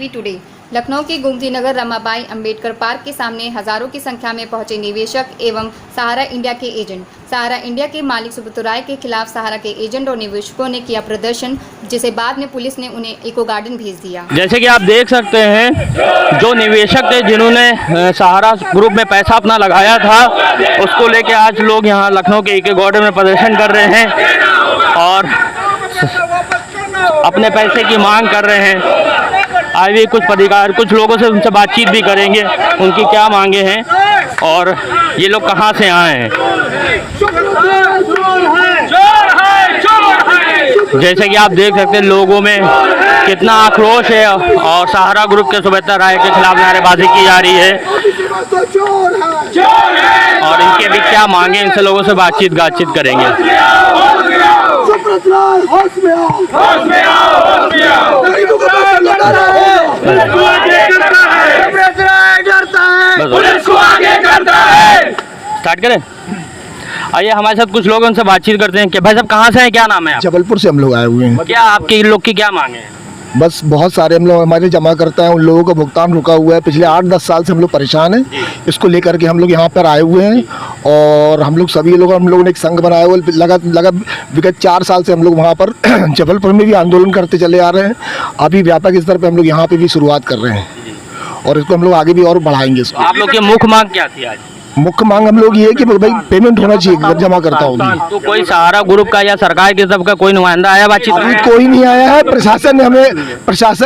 TV today. Lucknow के Gomti Nagar Ramabai Ambedkar park के सामने हजारों की संख्या में पहुंचे निवेशक एवं सहारा इंडिया के एजेंट। सहारा इंडिया के मालिक सुब्रत राय के खिलाफ सहारा के एजेंट और निवेशकों ने किया प्रदर्शन, जिसे बाद में पुलिस ने उन्हें इको गार्डन भेज दिया। जैसे कि आप देख सकते हैं, जो निवेशक थे जिन्होंने सहारा ग्रुप में पैसा अपना लगाया था, उसको लेके आज लोग यहाँ लखनऊ के इको गार्डन में प्रदर्शन कर रहे हैं और अपने पैसे की मांग कर रहे हैं। आइए कुछ लोगों से उनसे बातचीत भी करेंगे, उनकी क्या मांगे हैं और ये लोग कहाँ से आए हैं। जैसे कि आप देख सकते हैं, लोगों में कितना आक्रोश है और सहारा ग्रुप के सुब्रत राय के खिलाफ नारेबाजी की जा रही है और इनके भी क्या मांगे, इनसे लोगों से बातचीत करेंगे। स्टार्ट करें। आइए हमारे साथ कुछ लोग, उनसे बातचीत करते हैं। कि भाई साहब कहाँ से हैं, क्या नाम है? जबलपुर से हम लोग आए हुए हैं। क्या आपके लोग की क्या मांगे हैं? बस बहुत सारे हम लोग हमारे जमा करता है, उन लोगों का भुगतान रुका हुआ है। पिछले 8-10 साल से हम लोग परेशान हैं, इसको लेकर के हम लोग यहाँ पर आए हुए हैं और हम लोगों ने एक संघ बनाया हुआ लगा विगत 4 साल से हम लोग वहाँ पर जबलपुर में भी आंदोलन करते चले आ रहे हैं। अभी व्यापक स्तर पर हम लोग यहाँ पे भी शुरुआत कर रहे हैं और इसको हम लोग आगे भी और बढ़ाएंगे। इसको आप लोग की मुख्य मांग क्या थी आज? मुख्य मांग हम लोग ये है कि भाई पेमेंट होना चाहिए जब जमा करता हूँ। तो कोई सहारा ग्रुप का या सरकार की तरफ का कोई नुमाइंदा आया बातचीत? अभी कोई नहीं आया है। प्रशासन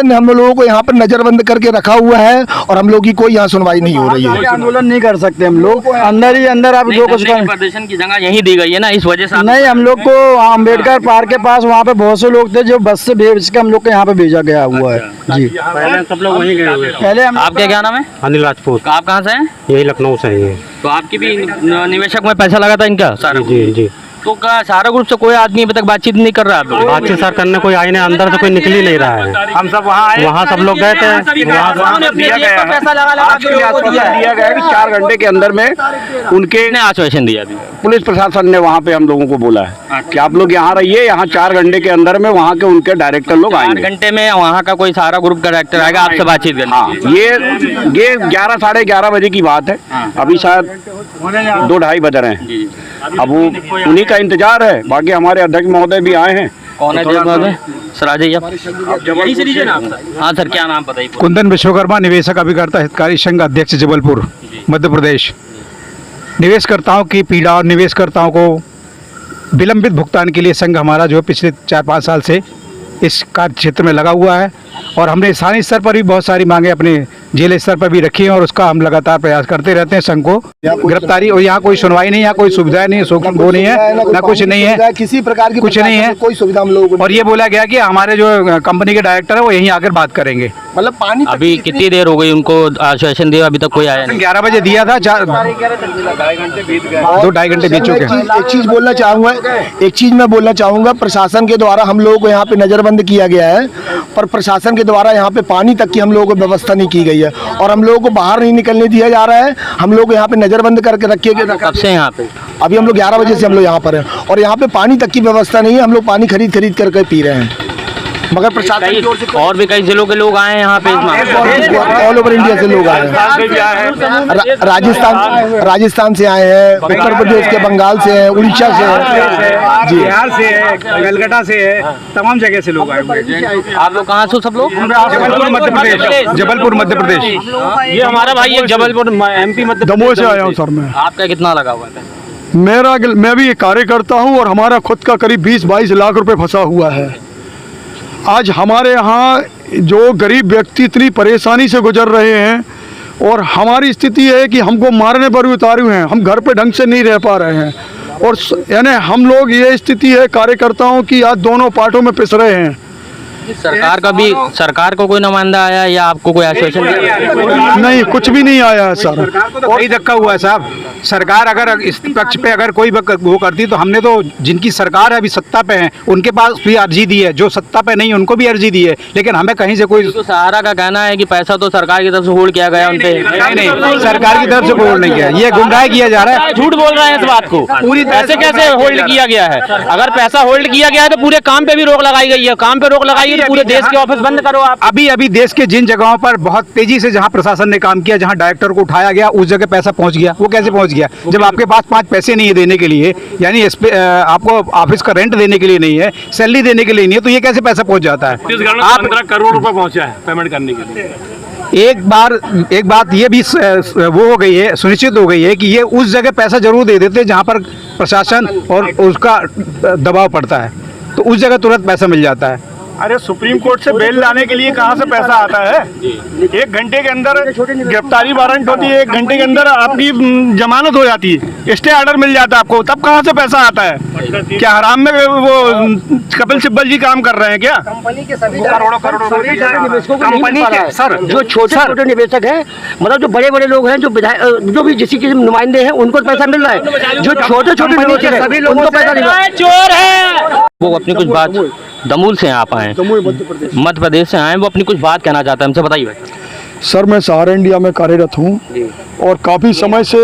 ने हम लोगों को यहाँ पर नजरबंद करके रखा हुआ है और हम लोग की कोई यहाँ सुनवाई नहीं हो रही है। आंदोलन नहीं कर सकते हम लोग, अंदर ही अंदर आप जो कुछ प्रदर्शन की जगह यही दी गई है ना, इस वजह से नहीं। हम लोग को अम्बेडकर पार्क के पास वहाँ पे बहुत से लोग थे जो बस से भेज के हम लोग को यहाँ पे भेजा गया हुआ है जी। पहले सब लोग वहीं गए हुए। पहले आपका क्या नाम है? अनिल राजपूत। आप कहाँ से हैं? यही लखनऊ से ही है। तो आपकी भी निवेशक में पैसा लगा था इनका सारा? जी। तो सहारा ग्रुप से कोई आदमी अभी तक बातचीत नहीं कर रहा है? बातचीत सर करने कोई आए नहीं, अंदर से कोई निकल ही नहीं रहा है। हम सब वहाँ सब लोग गए थे, वहाँ दिया गया कि 4 घंटे के अंदर में उनके आश्वासन दिया। पुलिस प्रशासन ने वहाँ पे हम लोगों को बोला है कि आप लोग यहाँ रहिए, यहाँ 4 घंटे के अंदर में वहाँ के उनके डायरेक्टर लोग आएंगे। 4 घंटे में वहाँ का कोई सहारा ग्रुप का डायरेक्टर आएगा आपसे बातचीत करने? हाँ, ये 11 साढ़े 11 बजे की बात है। अभी शायद 2-2:30 बज रहे हैं। अब वो उन्हीं का इंतजार है। बाकी हमारे अध्यक्ष महोदय भी आए हैं। कौन है महोदय? सर आ जाइए। हाँ सर, क्या नाम बताइए? कुंदन विश्वकर्मा, निवेशक अभिकर्ता हितकारी संघ अध्यक्ष, जबलपुर, मध्य प्रदेश। निवेशकर्ताओं की पीड़ा और निवेशकर्ताओं को विलंबित भुगतान के लिए संघ हमारा जो पिछले 4-5 साल से इस कार्य क्षेत्र में लगा हुआ है और हमने स्थानीय स्तर पर भी बहुत सारी मांगे अपने जिले स्तर पर भी रखी हैं और उसका हम लगातार प्रयास करते रहते हैं। संघ को गिरफ्तारी और यहाँ कोई सुनवाई नहीं, यहाँ कोई सुविधाएं नहीं, वो नहीं है ना, कुछ नहीं है, किसी प्रकार की कुछ नहीं है, कोई सुविधा हम लोगों को। और ये बोला गया कि हमारे जो कंपनी के डायरेक्टर है वो यहीं आकर बात करेंगे। मतलब पानी अभी कितनी देर हो गई उनको आश्वासन दिया, अभी तक कोई आया नहीं? 11 बजे दिया था, 2-2.5 घंटे बीत चुके हैं। एक चीज मैं बोलना चाहूँगा, प्रशासन के द्वारा हम लोगों को यहाँ पे नजरबंद किया गया है, पर प्रशासन के द्वारा यहाँ पे पानी तक की हम लोगों को व्यवस्था नहीं की गई है और हम लोगों को बाहर नहीं निकलने दिया जा रहा है। हम लोग यहाँ पे नजरबंद करके रखे गए। कब से यहाँ पे? अभी हम लोग 11 बजे से हम लोग यहाँ पर हैं और यहाँ पे पानी तक की व्यवस्था नहीं है। हम लोग पानी खरीद करके पी रहे हैं, मगर प्रशासन की ओर से और भी कई जिलों के लोग आए हैं यहाँ पे। ऑल ओवर इंडिया से लोग आए हैं। राजस्थान से आए हैं, उत्तर प्रदेश के, बंगाल से हैं, उड़ीसा से हैं, जी, बिहार से है, कलकत्ता से है, तमाम जगह से लोग आए हुए हैं। आप लोग कहाँ से? सब लोग जबलपुर मध्य प्रदेश। जबलपुर मध्य प्रदेश। ये हमारा भाई है जबलपुर MP मध्य दमोह से आया हूँ सर मैं। आपका कितना लगा हुआ था? मैं भी एक कार्यकर्ता हूँ और हमारा खुद का करीब 20-22 लाख रुपए फंसा हुआ है। आज हमारे यहाँ जो गरीब व्यक्ति इतनी परेशानी से गुजर रहे हैं और हमारी स्थिति है कि हमको मारने पर भी उतारे हुए हैं, हम घर पे ढंग से नहीं रह पा रहे हैं और यानी हम लोग, ये स्थिति है कार्यकर्ताओं की, आज दोनों पार्टों में पिस रहे हैं। सरकार को कोई नुमाइंदा आया या आपको कोई आश्वासन दिया? नहीं, कुछ भी नहीं आया है सर। कोई धक्का हुआ है साहब। सरकार अगर इस पक्ष पे अगर कोई वो करती तो हमने तो, जिनकी सरकार है अभी सत्ता पे है, उनके पास भी अर्जी दी है, जो सत्ता पे नहीं उनको भी अर्जी दी है, लेकिन हमें कहीं से कोई। तो सहारा का कहना है कि पैसा तो सरकार की तरफ से होल्ड किया गया उनपे। नहीं, सरकार की तरफ से होल्ड नहीं किया, ये गुमराह किया जा रहा है। झूठ बोल रहे हैं इस बात को। पूरी पैसे कैसे होल्ड किया गया है? अगर पैसा होल्ड किया गया है तो पूरे काम पे भी रोक लगाई गई है। काम पे रोक लगाई तो पूरे देश के ऑफिस बंद करो आप। अभी अभी देश के जिन जगहों पर बहुत तेजी से जहां प्रशासन ने काम किया, जहां डायरेक्टर को उठाया गया, उस जगह पैसा पहुंच गया। वो कैसे पहुंच गया? जब आपके पास 5 पैसे नहीं है देने के लिए, यानी आपको ऑफिस का रेंट देने के लिए नहीं है, सैलरी देने के लिए नहीं है, तो ये कैसे पैसा पहुंच जाता है? आप 15 करोड़ रुपए पहुंचा है पेमेंट करने के लिए। एक बात ये भी वो हो गई है, सुनिश्चित हो गई है कि ये उस जगह पैसा जरूर दे देते जहां पर प्रशासन और उसका दबाव पड़ता है, तो उस जगह तुरंत पैसा मिल जाता है। अरे सुप्रीम कोर्ट से बेल लाने के लिए कहाँ से पैसा आता है? 1 घंटे के अंदर गिरफ्तारी वारंट होती है, 1 घंटे के अंदर आपकी जमानत हो जाती है, स्टे ऑर्डर मिल जाता है आपको, तब कहाँ से पैसा आता है? क्या हराम में वो कपिल सिब्बल जी काम कर रहे हैं क्या? कंपनी के सभी निवेशकों को कंपनी के सर जो छोटे छोटे निवेशक हैं, मतलब जो बड़े बड़े लोग हैं, जो भी जिसी के नुमाइंदे हैं, उनको पैसा मिल रहा है। जो छोटे छोटे निवेशक हैं उनको पैसा नहीं मिल रहा है। चोर है वो। अपनी कुछ बात दमूल से आप आए, मध्य प्रदेश से आए, वो अपनी कुछ बात कहना चाहता है, हमसे बताइए। सर मैं सहारा इंडिया में कार्यरत हूँ और काफ़ी समय से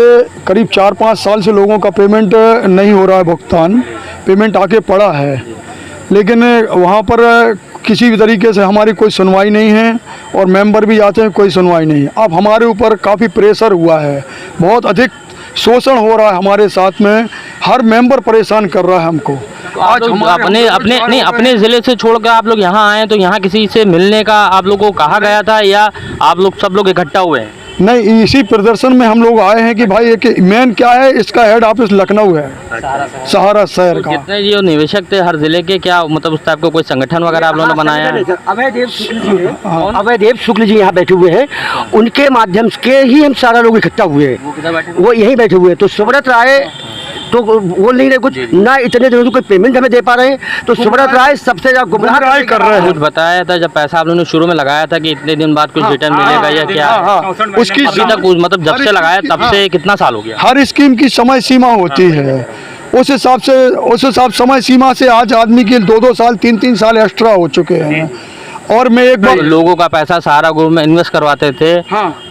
करीब 4-5 साल से लोगों का पेमेंट नहीं हो रहा है, भुगतान पेमेंट आके पड़ा है, लेकिन वहाँ पर किसी भी तरीके से हमारी कोई सुनवाई नहीं है और मेंबर भी आते हैं, कोई सुनवाई नहीं है। अब हमारे ऊपर काफ़ी प्रेशर हुआ है, बहुत अधिक शोषण हो रहा है हमारे साथ में, हर मेंबर परेशान कर रहा है हमको। आज अपने जिले से छोड़कर आप लोग यहाँ आए, तो यहाँ किसी से मिलने का आप लोगों को कहा गया था या आप लोग सब लोग इकट्ठा हुए हैं? नहीं, इसी प्रदर्शन में हम लोग आए हैं कि भाई एक मेन क्या है, इसका हेड ऑफिस लखनऊ है, सहारा शहर का। जितने जो निवेशक थे हर जिले के, क्या मतलब उस टाइप का कोई संगठन वगैरह आप लोगों ने बनाया है? अभयदेव शुक्ल जी यहाँ बैठे हुए हैं, उनके माध्यम से ही हम सारा लोग इकट्ठा हुए हैं, वो यहीं बैठे हुए हैं। तो सुब्रत राय तो वो नहीं रहे कुछ, ना इतने दिनों से कोई पेमेंट हमें दे पा रहे हैं, तो सुब्रत राय सबसे ज्यादा गुमराह कर रहे हैं। कुछ बताया था जब पैसा आप लोगों ने शुरू में लगाया था कि इतने दिन बाद कुछ रिटर्न मिलेगा या क्या? उसकी अभी तक मतलब जब से लगाया तब से कितना साल हो गया? हर स्कीम की समय सीमा होती है, उस हिसाब समय सीमा से आज आदमी के 2-2 साल 3-3 साल एक्स्ट्रा हो चुके हैं। और मैं एक बार लोगों का पैसा सहारा ग्रुप में इन्वेस्ट करवाते थे,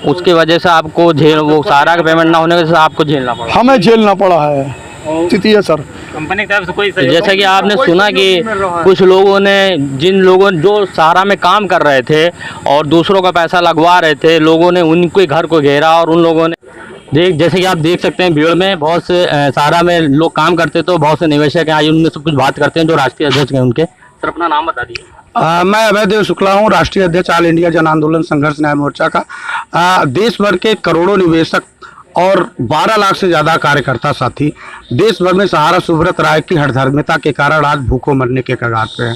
उसकी वजह से आपको वो सहारा का पेमेंट ना होने की वजह से आपको झेलना पड़ा? हमें झेलना पड़ा है, स्थिति है सर। कंपनी की तरफ से कोई जैसा कि आपने सुना कि कुछ लोगों ने, जिन लोगों जो सहारा में काम कर रहे थे और दूसरों का पैसा लगवा रहे थे, लोगों ने उनके घर को घेरा और उन लोगों ने जैसे कि आप देख सकते हैं भीड़ में बहुत से सहारा में लोग काम करते, तो बहुत से निवेशक हैं, आज उनमें से कुछ बात करते हैं जो राष्ट्रीय अध्यक्ष हैं उनके। सर अपना नाम बता दीजिए। मैं अभयदेव शुक्ला हूँ, राष्ट्रीय अध्यक्ष ऑल इंडिया जन आंदोलन संघर्ष न्याय मोर्चा का। देश भर के करोड़ों निवेशक और 12 लाख से ज़्यादा कार्यकर्ता साथी देश भर में सहारा सुब्रत राय की हठधर्मिता के कारण आज भूखों मरने के कगार पे हैं।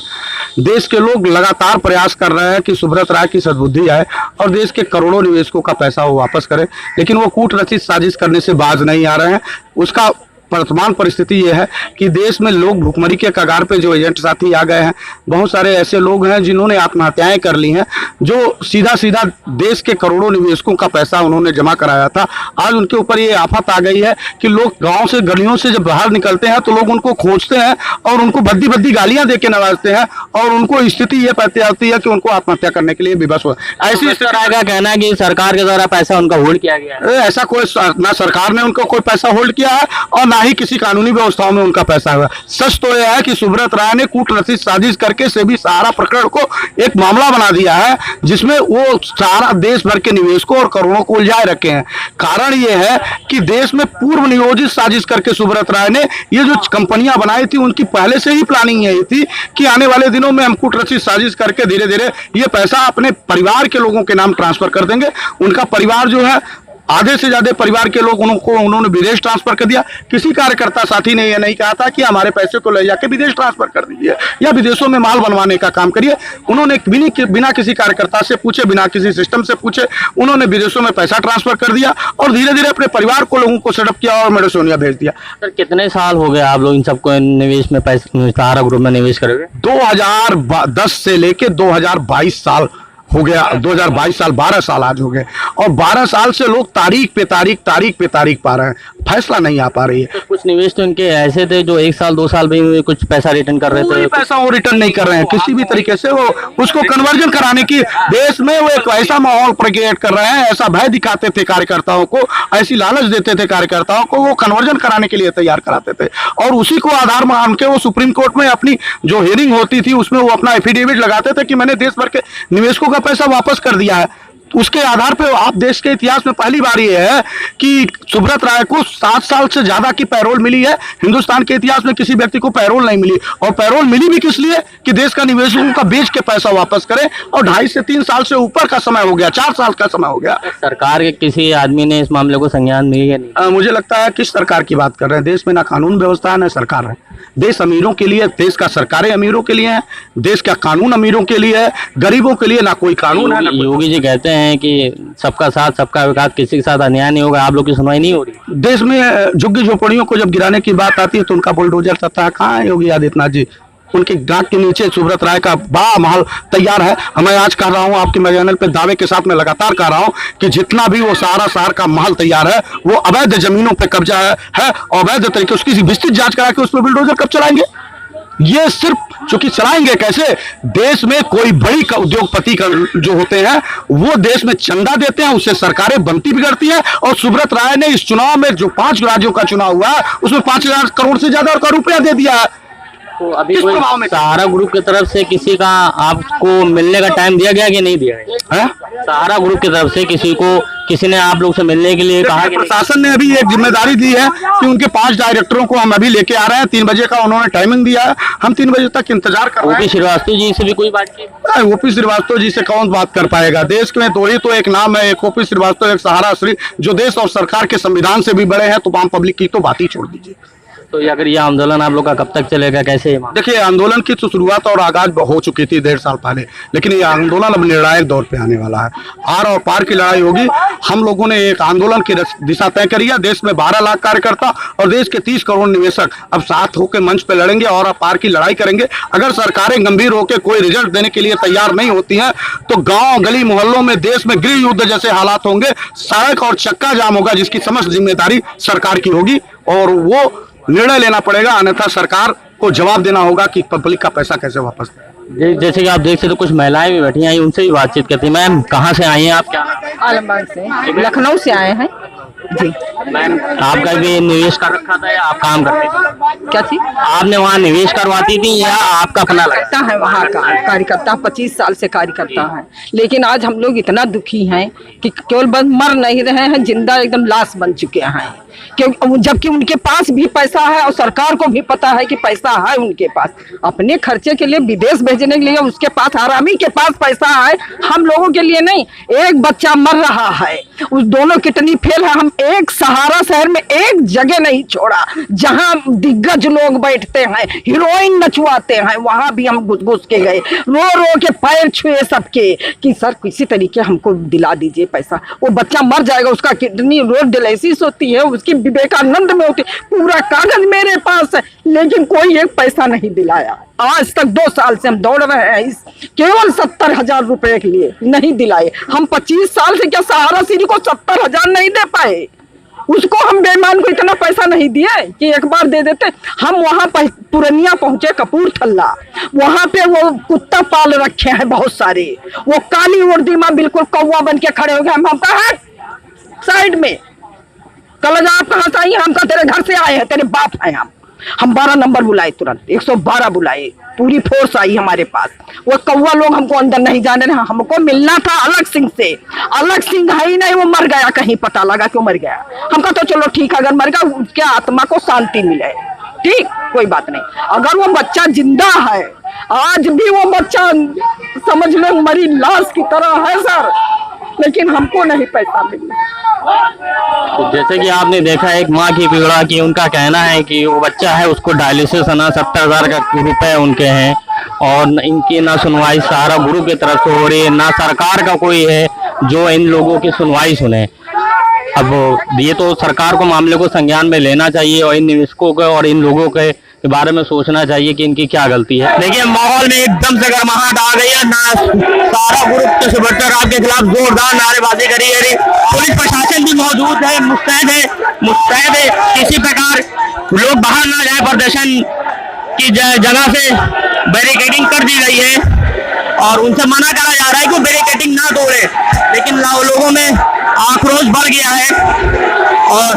देश के लोग लगातार प्रयास कर रहे हैं कि सुब्रत राय की सद्बुद्धि आए और देश के करोड़ों निवेशकों का पैसा वो वापस करें, लेकिन वो कूट रचित साजिश करने से बाज नहीं आ रहे हैं। उसका वर्तमान परिस्थिति ये है कि देश में लोग भुखमरी के कगार पे जो एजेंट साथी आ गए हैं, बहुत सारे ऐसे लोग हैं जिन्होंने आत्महत्याएं कर ली हैं, जो सीधा सीधा देश के करोड़ों निवेशकों का पैसा उन्होंने जमा कराया था। आज उनके ऊपर ये आफत आ गई है कि लोग गांव से गलियों से जब बाहर निकलते हैं तो लोग उनको खोजते हैं और उनको भद्दी भद्दी गालियां दे के नवाजते हैं और उनको स्थिति ये पैदा आती है कि उनको आत्महत्या करने के लिए विवश हो। ऐसी स्थिति का कहना है कि सरकार के द्वारा पैसा उनका होल्ड किया गया है। ऐसा कोई ना सरकार ने उनको कोई पैसा होल्ड किया है और ना ही किसी कानूनी व्यवस्थाओं में उनका पैसा हुआ। सच तो यह है कि सुब्रत राय ने कूटनीतिक साजिश करके सेबी सहारा प्रकरण को एक मामला बना दिया है, जिसमें वो सारा देश भर के निवेशकों और करोड़ों को उलझाए रखे हैं। कारण यह है कि देश में पूर्व नियोजित साजिश करके सुब्रत राय ने ये जो कंपनियां बनाई थी, उनकी पहले से ही प्लानिंग यही थी कि आने वाले दिनों में हम कूटनीतिक साजिश करके धीरे धीरे ये पैसा अपने परिवार के लोगों के नाम ट्रांसफर कर देंगे। उनका परिवार जो है, आधे से ज्यादा परिवार के लोग उन्होंने विदेश ट्रांसफर कर दिया। किसी कार्यकर्ता साथी ने यह नहीं कहा था कि हमारे पैसे को ले जाके विदेश ट्रांसफर कर दीजिए या विदेशों में माल बनवाने का काम करिए। उन्होंने बिना किसी कार्यकर्ता से पूछे, बिना किसी सिस्टम से पूछे, उन्होंने विदेशों में पैसा ट्रांसफर कर दिया और धीरे धीरे अपने परिवार को लोगों को सेटअप किया और मेडोसोनिया भेज दिया। सर कितने साल हो गए आप लोग इन सबको निवेश में पैसे सहारा ग्रुप में निवेश करोगे? 2010 से लेके 2022 साल हो गया। 2022 साल 12 साल आज हो गए और 12 साल से लोग तारीख पे तारीख पा रहे हैं। फैसला नहीं आ पा रही है। कुछ निवेश तो इनके ऐसे थे जो 1 साल 2 साल में कुछ पैसा रिटर्न कर रहे कोई थे। पैसा वो रिटर्न नहीं कर रहे हैं किसी भी तरीके से। वो उसको कन्वर्जन कराने की देश में वो एक ऐसा माहौल क्रिएट कर रहे हैं, ऐसा भय दिखाते थे कार्यकर्ताओं को, ऐसी लालच देते थे कार्यकर्ताओं को, वो कन्वर्जन कराने के लिए तैयार कराते थे और उसी को आधार मान के वो सुप्रीम कोर्ट में अपनी जो हियरिंग होती थी उसमें वो अपना एफिडेविट लगाते थे कि मैंने देश भर के निवेशकों का पैसा वापस कर दिया है। उसके आधार पे आप देश के इतिहास में पहली बार ये है कि सुब्रत राय को 7 साल से ज्यादा की पैरोल मिली है। हिंदुस्तान के इतिहास में किसी व्यक्ति को पैरोल नहीं मिली, और पैरोल मिली भी किस लिए कि देश का निवेशकों का बेच के पैसा वापस करें, और 2.5 से 3 साल से ऊपर का समय हो गया, 4 साल का समय हो गया। सरकार के किसी आदमी ने इस मामले को संज्ञान लिया या नहीं? मुझे लगता है किस सरकार की बात कर रहे हैं। देश में ना कानून व्यवस्था है ना सरकार है। देश अमीरों के लिए, देश का सरकारें अमीरों के लिए है, देश का कानून अमीरों के लिए है, गरीबों के लिए ना कोई कानून है ना कोई। योगी जी कहते हैं कि सबका साथ सबका विकास, किसी के साथ अन्याय नहीं होगा। आप लोग की सुनवाई नहीं हो रही। देश में झुग्गी झोपड़ियों को जब गिराने की बात आती है तो उनका बुलडोजर चलता है। कहाँ है योगी आदित्यनाथ जी? उनके नाक के नीचे सुब्रत राय का बड़ा महल तैयार है। मैं आज कह रहा हूँ आपके चैनल पे दावे के साथ मैं लगातार कह रहा हूँ कि जितना भी वो सहारा शहर का महल तैयार है वो अवैध जमीनों पे कब्जा है अवैध तरीके उसकी विस्तृत जांच करा के उस पर बुलडोजर कब चलाएंगे? ये सिर्फ चूंकि चलाएंगे कैसे, देश में कोई बड़ी का उद्योगपति का जो होते हैं वो देश में चंदा देते हैं, उससे सरकारें बनती बिगड़ती हैं। और सुब्रत राय ने इस चुनाव में जो 5 राज्यों का चुनाव हुआ उसमें 5,000 करोड़ से ज्यादा का रुपया दे दिया है। तो अभी कोई सहारा ग्रुप की तरफ से किसी का आपको मिलने का टाइम दिया गया कि नहीं दिया है? सहारा ग्रुप की तरफ से किसी ने आप लोग से मिलने के लिए कहा? प्रशासन ने अभी एक जिम्मेदारी दी है कि उनके 5 डायरेक्टरों को हम अभी लेके आ रहे हैं। 3 बजे का उन्होंने टाइमिंग दिया है, हम 3 बजे तक इंतजार कर रहे हैं। ओपी श्रीवास्तव जी से भी कोई बात की? ओपी श्रीवास्तव जी से कौन बात कर पाएगा? देश में 2 ही तो एक नाम है, एक ओपी श्रीवास्तव, एक सहारा श्री, जो देश और सरकार के संविधान से भी बड़े हैं। तो आम पब्लिक की तो बात ही छोड़ दीजिए। तो अगर ये आंदोलन आप लोग का कब तक चलेगा, कैसे? देखिए, आंदोलन की तो शुरुआत और आगाज हो चुकी थी 1.5 साल पहले, लेकिन ये आंदोलन अब निर्णायक दौर पे आने वाला है। आर और पार की लड़ाई होगी। हम लोगों ने एक आंदोलन की दिशा तय करी है। देश में 12 लाख कार्यकर्ता और देश के 30 करोड़ निवेशक अब साथ होकर मंच पे लड़ेंगे और पार की लड़ाई करेंगे। अगर सरकारें गंभीर होकर कोई रिजल्ट देने के लिए तैयार नहीं होती हैं तो गाँव गली मोहल्लों में देश में गृह युद्ध जैसे हालात होंगे, सड़क और चक्का जाम होगा, जिसकी समस्त जिम्मेदारी सरकार की होगी और वो निर्णय लेना पड़ेगा। अन्यथा सरकार को जवाब देना होगा कि पब्लिक का पैसा कैसे वापस दें। जैसे कि आप देख सकते हो कुछ महिलाएं भी बैठी हैं, उनसे भी बातचीत करती हैं। मैम, कहाँ से आई हैं आप? क्या आलमबाग से, लखनऊ से आए हैं जी। मैम, आपका भी निवेश कर रखा था या आप काम करते थे? क्या थी? आपने वहाँ निवेश करवाती थी या आपका अपना करता है वहाँ का कार्यकर्ता, 25 साल से कार्यकर्ता है। लेकिन आज हम लोग इतना दुखी हैं कि केवल बस मर नहीं रहे हैं, जिंदा एकदम लाश बन चुके हैं। क्योंकि जबकि उनके पास भी पैसा है और सरकार को भी पता है कि पैसा है उनके पास, अपने खर्चे के लिए विदेश भेजने के लिए उसके पास, हरामी के पास पैसा है, हम लोगों के लिए नहीं। एक बच्चा मर रहा है, उस दोनों किडनी फेल है। हम एक सहारा शहर में एक जगह नहीं छोड़ा जहां दिग्गज लोग बैठते हैं, हीरोइन नचवाते हैं, वहां भी हम घुस घुस के गए, रो रो के पैर छुए सबके कि सर किसी तरीके हमको दिला दीजिए पैसा। वो बच्चा मर जाएगा, उसका किडनी रोड डायलिसिस होती है, उसकी विवेकानंद में होती, पूरा कागज मेरे पास है, लेकिन कोई एक पैसा नहीं दिलाया। आज तक 2 साल से हम दौड़ रहे हैं इस केवल 70,000 रुपए के लिए, नहीं दिलाए। हम 25 साल से क्या सहारा श्री को 70,000 नहीं दे पाए? उसको हम बेईमान को इतना पैसा नहीं दिए कि एक बार दे देते। हम वहाँ पुरनिया पहुंचे, कपूरथला, वहाँ पे वो कुत्ता पाल रखे हैं बहुत सारे, वो काली वर्दी में बिल्कुल कौवा बन के खड़े हो गए। हम कहा साइड में, कल आप कहाँ से आई? हम कहा तेरे घर से आए हैं, तेरे बाप हैं हम 12 नंबर बुलाए, तुरंत 112 बुलाए, पूरी फोर्स आई हमारे पास। वो कौवा लोग हमको अंदर नहीं जाने रहे। हमको मिलना था अलग सिंह से, अलग सिंह है ही नहीं, वो मर गया, कहीं पता लगा क्यों मर गया। हम कहा तो चलो ठीक है, अगर मर गया उसके आत्मा को शांति मिले, ठीक, कोई बात नहीं। अगर वो बच्चा जिंदा है, आज भी वो बच्चा समझ लो मरी लाश की तरह है सर, लेकिन हमको नहीं पैसा मिला। तो जैसे कि आपने देखा एक माँ की पीड़ा की, उनका कहना है कि वो बच्चा है उसको डायलिसिस ना 70,000 का रुपए उनके हैं और इनकी ना सुनवाई सहारा ग्रुप की तरफ से हो रही है, ना सरकार का कोई है जो इन लोगों की सुनवाई सुने। अब ये तो सरकार को मामले को संज्ञान में लेना चाहिए और इन निवेशकों को और इन लोगों के बारे में सोचना चाहिए कि इनकी क्या गलती है। देखिए, माहौल में एकदम से गर्माहट आ गई है। ना सहारा ग्रुप के सुब्रत राय के खिलाफ जोरदार नारेबाजी करी है। पुलिस प्रशासन भी मौजूद है, मुस्तैद है किसी प्रकार लोग बाहर ना जाए, प्रदर्शन की जगह से बैरिकेडिंग कर दी गई है और उनसे मना करा जा रहा है कि वो बैरिकेडिंग ना तोड़े, लेकिन लोगों में आक्रोश बढ़ गया है और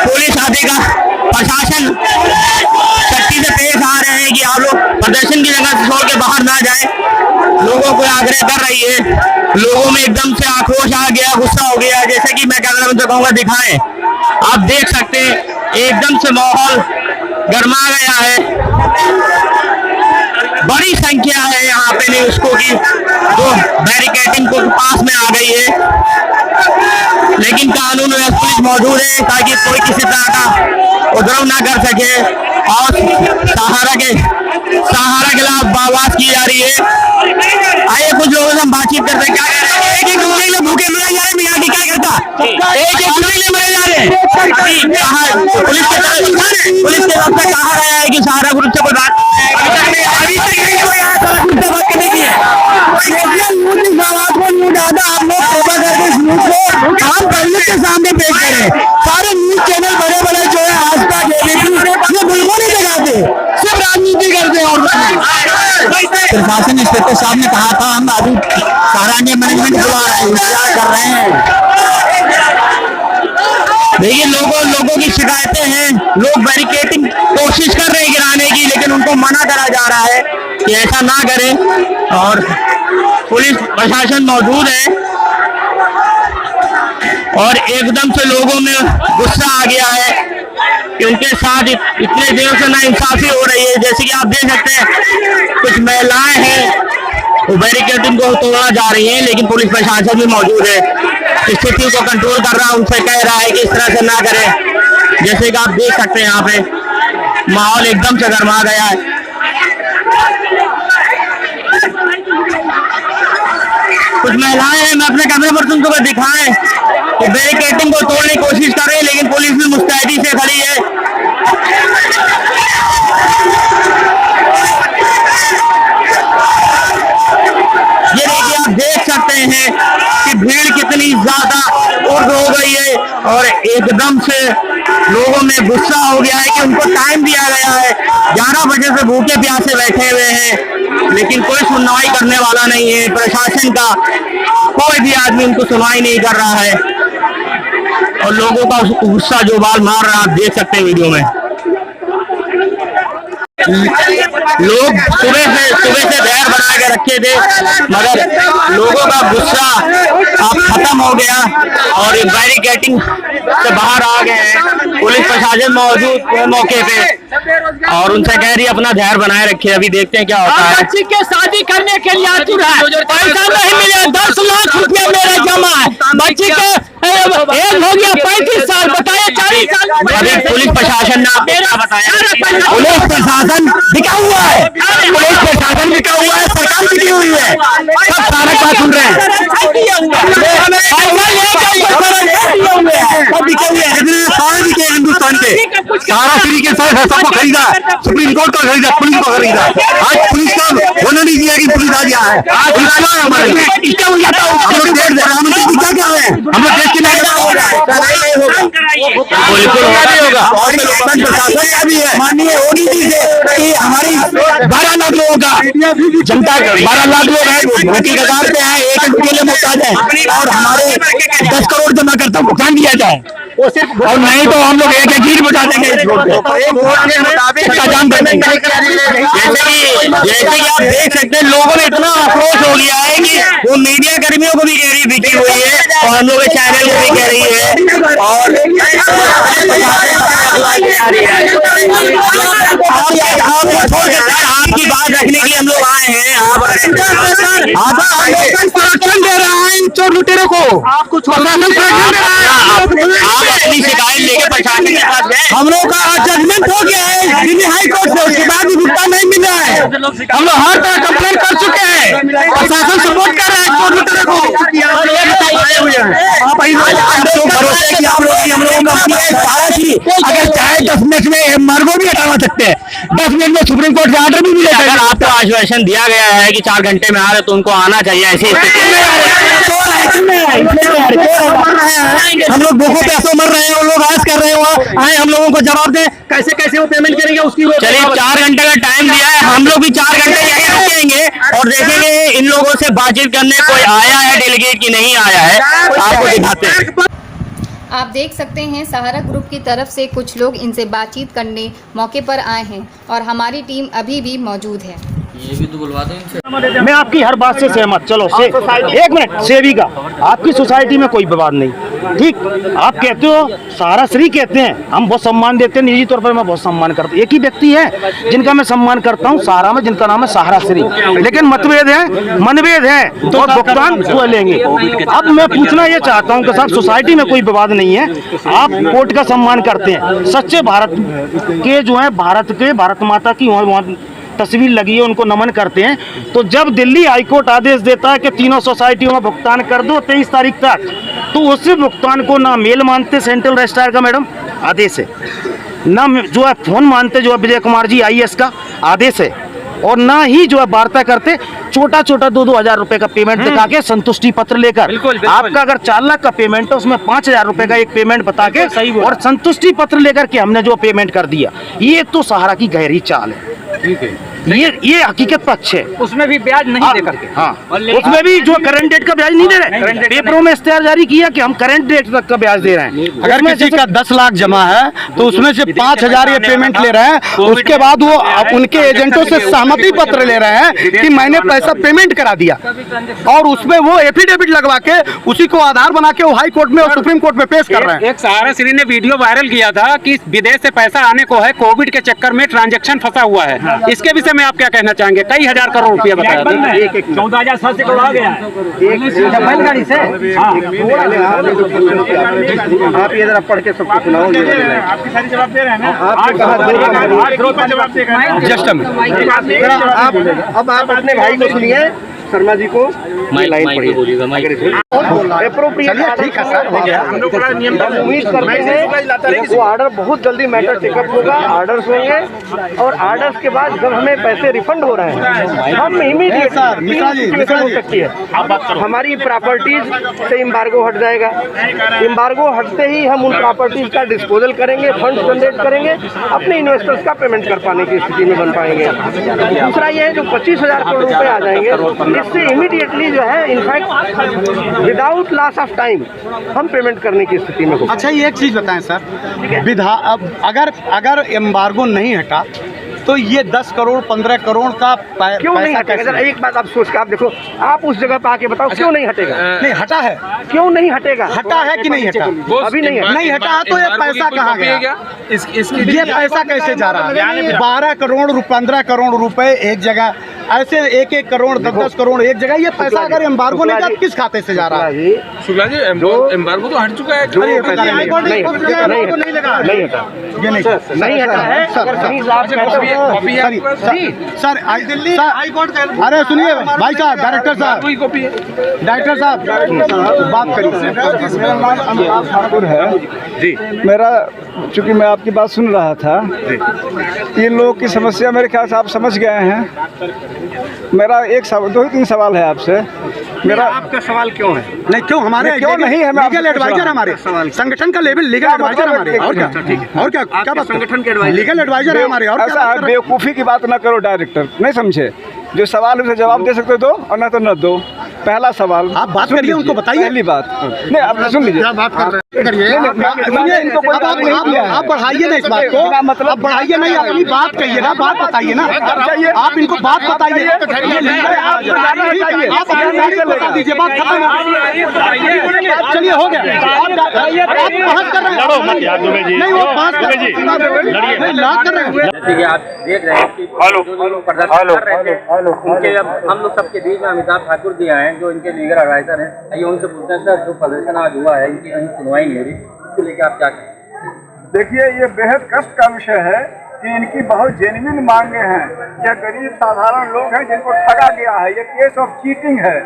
पुलिस आदि का प्रशासन सख्ती से पेश आ रहे हैं कि आप लोग प्रदर्शन की जगह से छोड़ के बाहर ना जाए, लोगों को आग्रह कर रही है। लोगों में एकदम से आक्रोश आ गया, गुस्सा हो गया, जैसे कि मैं कैमरा में कहूँगा दिखाएं, आप देख सकते हैं एकदम से माहौल गर्मा गया है। बड़ी संख्या है यहाँ पे निवेशकों की जो बैरिकेडिंग को पास में आ गई है, लेकिन कानून व्यवस्था पुलिस मौजूद है ताकि कोई किसी तरह का उपद्रव ना कर सके और सहारा के खिलाफ आवाज की जा रही है। आइए कुछ लोगों से हम बातचीत करते हैं, क्या कह रहे हैं? एक दूसरे के लिए भूखे मरे जा रहे हैं, यहाँ की क्या करता, एक दूसरे के लिए मरे जा रहे हैं। पुलिस के तरफ से कहा गया है कि सहारा ग्रुप से कोई बात अभी तक नहीं कोई आया सहारा ग्रुप से बात करने की है। आवाज को न्यूज आधा आप लोग कृपा करके इस न्यूज को हम पब्लिक के सामने पेश करें। सारे न्यूज चैनल बड़े बड़े जो है आज तक ये बिल्कुल नहीं दिखाते, सिर्फ राजनीति करते हैं। और प्रशासन इंस्पेक्टर साहब ने कहा था हम अभी सहारा इंडिया मैनेजमेंट बुला रहे हैं, इंतजार कर रहे हैं। देखिए लोगों की शिकायतें हैं, लोग बैरिकेडिंग कोशिश कर रहे हैं गिराने की, लेकिन उनको मना करा जा रहा है कि ऐसा ना करें और पुलिस प्रशासन मौजूद है और एकदम से लोगों में गुस्सा आ गया है कि उनके साथ इतने दिनों से नाइंसाफी हो रही है। जैसे कि आप देख सकते हैं कुछ महिलाएं हैं वो बैरिकेडिंग को तोड़ा जा रही हैं, लेकिन पुलिस प्रशासन भी मौजूद है, स्थिति को कंट्रोल कर रहा है, उनसे कह रहा है कि इस तरह से ना करें। जैसे कि आप देख सकते हैं यहाँ पे माहौल एकदम से गर्मा गया है। कुछ महिलाएं हैं, मैं अपने कैमरे पर तुमको दिखाएं कि बैरिकेडिंग को तोड़ने की कोशिश कर रही है, लेकिन पुलिस भी मुस्तैदी से खड़ी है। ये देखिए आप देख सकते हैं कि भीड़ कितनी ज्यादा उर्द हो गई है और एकदम से लोगों में गुस्सा हो गया है कि उनको टाइम दिया गया है, 11 बजे से भूखे प्यासे बैठे हुए हैं, लेकिन कोई सुनवाई करने वाला नहीं है। प्रशासन का कोई भी आदमी उनको सुनवाई नहीं कर रहा है और लोगों का गुस्सा जो बाल मार रहा है, आप देख सकते हैं वीडियो में। लोग सुबह से धैर्य बना के रखे थे, मगर लोगों का गुस्सा अब खत्म हो गया और बैरिकेडिंग से बाहर आ गए हैं। पुलिस प्रशासन मौजूद है मौके पे और उनसे कह रही है अपना धैर्य बनाए रखिए, अभी देखते हैं क्या होता है। बच्ची के शादी करने के लिए आतुर है, पैसा नहीं मिले, 10 लाख रुपया मेरा जमा है, बच्ची के एज हो गया 35 साल, बताया 40 साल। अभी पुलिस प्रशासन ने आपको बताया, पुलिस प्रशासन बिका हुआ है, पुलिस प्रशासन बिका हुआ है, सरकार बिकी हुई है, सब सारा बात सुन रहे हैं। हिंदुस्तान के सारा तरीके से सबको खरीदा, सुप्रीम कोर्ट को खरीदा, पुलिस को खरीदा। आज पुलिस का होना नहीं दिया कि पुलिस आ गया है, आज हमारे हम लोग प्रधानमंत्री क्या क्या है, हम लोग देश के लिए माननीय योगी जी से कि हमारी 12 लाख लोगों का जनता 12 लाख लोग हैं भूखी कगार पे हैं, एक के लिए मोहताज है और हमारे 10 करोड़ जमा करता भुगतान दिया जाए और नहीं तो हम लोग एक चीज बता देंगे इस वोट के मुताबिक जैसे कि आप देख सकते हैं लोगों में इतना आक्रोश हो गया है कि वो मीडिया कर्मियों को भी कह रही बिकी हुई है और हम लोग चैनल को भी कह रही है और आपकी बात रखने के लिए हम लोग आए हैं। आप संरक्षण दे रहा है चोर लुटेरों को, आपको अपनी शिकायत लेके प्रशासन के पास गए, हम लोग का जजमेंट हो गया है दिल्ली हाई कोर्ट से, उसके बाद भी भुगतान नहीं मिल रहा है। हम लोग हर तरह कंप्लेन कर चुके हैं, प्रशासन सपोर्ट कर रहा है चोर लुटेरों को। आप भरोसे कि आप लोग हम लोगों का अगर चाहे 10 मिनट में मर्गो भी हटावा सकते हैं, 10 मिनट में सुप्रीम कोर्ट से ऑर्डर भी मिलेगा। अगर आपको आश्वासन दिया गया है कि 4 घंटे में आ रहे तो उनको आना चाहिए, ऐसी स्थिति में हम लोग भूखों प्यासों मर रहे हैं, वो लोग आज कर रहे हैं, वहाँ आए हम लोगों को जवाब दें, कैसे कैसे वो पेमेंट करेंगे उसकी। चलिए 4 घंटे का टाइम दिया है, हम लोग भी 4 घंटे यहीं रुकेंगे और देखेंगे इन लोगों से बातचीत करने कोई आया है डेलीगेट की नहीं आया है, आपको दिखाते हैं। आप देख सकते हैं सहारा ग्रुप की तरफ से कुछ लोग इनसे बातचीत करने मौके पर आए हैं और हमारी टीम अभी भी मौजूद है। ये भी तो बुलवा दो इनसे। मैं आपकी हर बात से सहमत, चलो से एक मिनट सेविका, आपकी सोसाइटी में कोई विवाद नहीं, ठीक। आप कहते हो सहारा श्री कहते हैं, हम बहुत सम्मान देते हैं, निजी तौर पर मैं बहुत सम्मान करता हूँ। एक ही व्यक्ति है जिनका मैं सम्मान करता हूँ सहारा में, जिनका नाम है सहारा श्री, लेकिन मतभेद है, मनभेद है और भुगतान वो लेंगे। अब मैं पूछना ये चाहता हूँ कि साहब सोसाइटी में कोई विवाद नहीं है, आप कोर्ट का सम्मान करते हैं, सच्चे भारत के जो है भारत माता की वहाँ तस्वीर लगी है उनको नमन करते हैं। तो जब दिल्ली हाईकोर्ट आदेश देता है कि तीनों सोसाइटियों में भुगतान कर दो 23 तारीख तक, तो उस भुगतान को ना मेल मानते सेंट्रल रजिस्ट्रार का मैडम आदेश है, ना जो है फोन मानते जो है विजय कुमार जी IAS का आदेश है, और ना ही जो है वार्ता करते छोटा 2-2 हज़ार रुपए का पेमेंट दिखा के संतुष्टि पत्र लेकर। आपका अगर 4 लाख का पेमेंट है उसमें 5,000 रुपए का एक पेमेंट बता के और संतुष्टि पत्र लेकर के हमने जो पेमेंट कर दिया, ये तो सहारा की गहरी चाल है। ठीक है, ये हकीकत पक्ष है। उसमें भी ब्याज नहीं दे करके, हाँ, उसमें भी जो करंट डेट का ब्याज नहीं दे रहे, पेपरों में इश्तेहार जारी किया कि हम करंट डेट तक का ब्याज दे रहे हैं। अगर किसी का 10 लाख जमा है तो उसमें से 5,000 ये पेमेंट ले रहे हैं, उसके बाद वो उनके एजेंटों से सहमति पत्र ले रहे हैं कि मैंने पैसा पेमेंट करा दिया, और उसमें वो एफिडेविट लगवा के उसी को आधार बना के वो हाई कोर्ट में और सुप्रीम कोर्ट में पेश कर रहे हैं। एक सहारा श्री ने वीडियो वायरल किया था कि विदेश से पैसा आने को है, कोविड के चक्कर में ट्रांजैक्शन फंसा हुआ है, इसके विषय में आप क्या कहना चाहेंगे? कई हजार करोड़ रुपया बताया था, 14,700 करोड़ आ गया है बैलगाड़ी से। आप ये जरा पढ़ के सबको सुनाओ, आपकी सारी जवाब दे रहे हैं ना, जस्ट अब आप अपने भाई को सुनिए, शर्मा जी को लाइन पढ़िए। ठीक है सर, हो गया। हम उम्मीद करते हैं वो ऑर्डर बहुत जल्दी मैटर टेकअप होगा, ऑर्डर्स होंगे, और ऑर्डर्स के बाद जब हमें पैसे रिफंड हो रहे हैं हम इमीडिएट हो सकती है, हमारी प्रॉपर्टीज से एम्बार्गो हट जाएगा, एम्बार्गो हटते ही हम उन प्रॉपर्टीज का डिस्पोजल करेंगे, फंड जनरेट करेंगे, अपने इन्वेस्टर्स का पेमेंट कर पाने की स्थिति में बन पाएंगे। दूसरा ये है जो 25,000 करोड़ रुपए आ जाएंगे, इससे इमीडिएटली जो है in fact without loss of time हम पेमेंट करने की स्थिति में हो। अच्छा, ये एक चीज बताएं सर, अब अगर एम्बार्गो नहीं हटा तो ये 10 करोड़ 15 करोड़ का क्यों नहीं हटेगा? जरा एक बात आप सोच के आप देखो, आप उस जगह पे आके बताओ क्यों नहीं हटेगा? नहीं हटा है, क्यों नहीं हटेगा? हटा है कि नहीं हटा? अभी नहीं हटा तो ये पैसा कहाँ गया? ये पैसा कैसे जा रहा है? 12 करोड़ 15 करोड़ रुपए एक जगह, ऐसे 1-1 करोड़ 10-10 करोड़ एक जगह, ये पैसा अगर एम्बार्गो नहीं जाता किस खाते से जा रहा है? शुक्ला जी, एम्बार्गो तो हट चुका है, नहीं हटा है सर दिल्ली हाई कोर्ट का। अरे सुनिए भाई साहब, डायरेक्टर साहब बात करिए। मेरा नाम अमिताभ ठाकुर है जी। मेरा चूंकि मैं आपकी बात सुन रहा था, इन लोगों की समस्या मेरे ख्याल से आप समझ गए हैं। मेरा 2-3 सवाल है आपसे। मेरा आपका सवाल क्यों है? नहीं क्यों हमारे क्यों नहीं है? लीगल एडवाइजर हमारे संगठन का लेवल लीगल एडवाइजर हमारे, और क्या और क्या बात संगठन के एडवाइजर लीगल एडवाइजर है हमारे। और ऐसा है, बेवकूफ़ी की बात ना करो डायरेक्टर, नहीं समझे? जो सवाल उसे जवाब दे सकते हो दो, और ना तो न दो। पहला सवाल आप बात करिए, उनको बताइए। पहली बात नहीं, आप सुन लीजिए, बात कर रहे करिए। इनको कोई बात नहीं किया है। आप बढ़ाइए ना इस बात को, मतलब बढ़ाइए नहीं, अपनी बात कहिए ना, बात बताइए ना, आप इनको बात बताइए, आप बता दीजिए, बात खत्म। चलिए हो गया, आप बहस कर रहे हैं, नहीं वो बहस कर रहे हैं, लाख कर रहे हैं। जैसे कि आप देख रहे हैं कि जो लोग प्रदर्शन कर रहे थे, उनके अब हम लोग सबके बीच में अमिताभ ठाकुर जी आए हैं जो इनके लीगल एडवाइजर हैं। आइए उनसे पूछते हैं, सर जो प्रदर्शन आज हुआ है, इनकी कहीं सुनवाई नहीं हो रही, इसको लेकर आप क्या कहें? देखिए, ये बेहद कष्ट का विषय है कि इनकी बहुत जेन्युइन मांगे हैं। यह गरीब साधारण लोग हैं जिनको ठगा गया है। ये केस ऑफ चीटिंग है।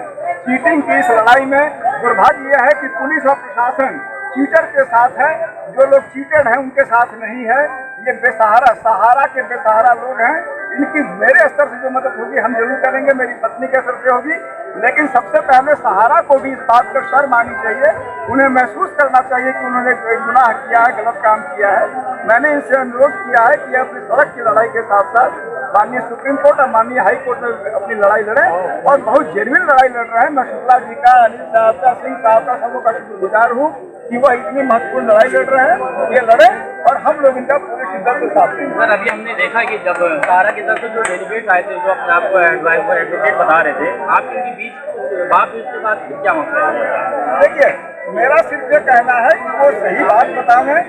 चीटिंग की इस लड़ाई में दुर्भाग्य यह है कि पुलिस और प्रशासन चीटर के साथ है, जो लोग चीटेड हैं उनके साथ नहीं है। ये बेसहारा, सहारा के बेसहारा लोग हैं, इनकी मेरे स्तर से जो मदद होगी हम जरूर करेंगे, मेरी पत्नी के स्तर से होगी, लेकिन सबसे पहले सहारा को भी इस बात पर शर्म आनी चाहिए, उन्हें महसूस करना चाहिए कि उन्होंने एक गुनाह किया है, गलत काम किया है। मैंने इनसे अनुरोध किया है कि अपनी सड़क की लड़ाई के साथ साथ माननीय सुप्रीम कोर्ट और माननीय हाई कोर्ट में अपनी लड़ाई लड़े, और बहुत जेन्युइन लड़ाई लड़ रहे हैं। मैं शुक्ला जी का, अनिल साहब का, सिंह साहब का, सबों का शुक्रगुजार हूँ कि वह इतनी महत्वपूर्ण लड़ाई लड़ रहे हैं। ये लड़े और हम लोग इनका पूरी शिद्दत से साथ देंगे। सर, अभी हमने देखा कि जब सहारा की तरफ से जो डेलीगेट आए थे, जो अपने आप को एडवोकेट बता रहे थे, आप इनके बीच बात हुई, उसके बाद क्या मसला है? देखिए, मेरा सिर्फ ये कहना है कि वो सही बात बतावें,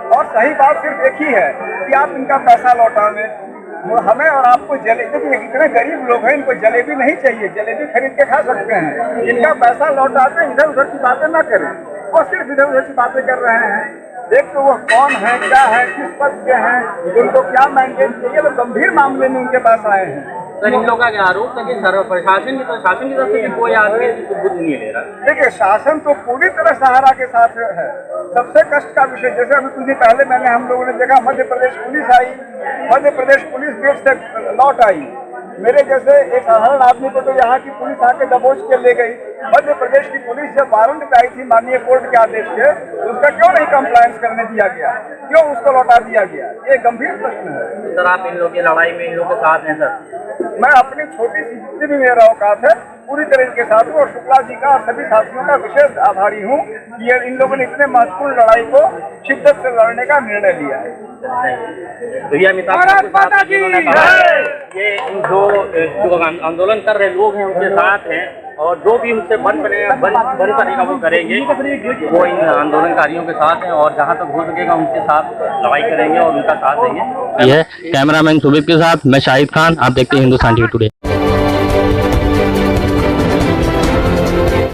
और सही बात सिर्फ एक ही है कि आप इनका पैसा लौटावें। वो हमें और आपको जलेबी, देखिए इतने गरीब लोग हैं, इनको जलेबी नहीं चाहिए, जलेबी खरीद के खा सकते हैं। इनका पैसा लौटाते, इधर उधर की बातें ना करें, वो सिर्फ इधर उधर की बातें कर रहे हैं। एक तो वो कौन है, क्या है, किस पद के हैं, उनको क्या मैंडेट चाहिए, वो गंभीर मामले में उनके पास आए हैं। सर, इन लोगों का आरोप था कि शासन की तरफ से कोई आदमी सबूत नहीं ले रहा। देखिए, शासन तो पूरी तरह सहारा के साथ है। सबसे कष्ट का विषय, जैसे अभी कुछ दिन पहले हम लोगों ने देखा, मध्य प्रदेश पुलिस आई, मध्य प्रदेश पुलिस गेट से लौट आई। मेरे जैसे एक साधारण आदमी को तो यहाँ की पुलिस आके दबोच के ले गई। मध्य प्रदेश की पुलिस जब वारंट पे आई थी माननीय कोर्ट के आदेश से, उसका क्यों नहीं कंप्लायंस करने दिया गया, क्यों उसको लौटा दिया गया? ये गंभीर प्रश्न है। सर, आप इन लोगों की लड़ाई में इन लोगों के साथ हैं? सर, मैं अपनी छोटी सी जितनी भी मेरा औकात है पूरी तरह इनके साथ हूँ, और शुक्ला जी का और सभी साथियों का विशेष आभारी हूँ कि ये इन लोगों ने इतने महत्वपूर्ण लड़ाई को शिद्दत से लड़ने का निर्णय लिया है। तो ये अमिताभ बच्चन साहब जिन्होंने कहा है, ये जो आंदोलन कर रहे लोग हैं उनके साथ हैं, और जो भी उनसे बन करेगा वो करेंगे, वो इन आंदोलनकारियों के साथ हैं, और जहाँ तक हो सकेगा उनके साथ लड़ाई करेंगे और उनका साथ देंगे। यह कैमरामैन सुबीर के साथ मैं शाहिद खान, आप देखते हैं हिंदुस्तान टीवी टुडे।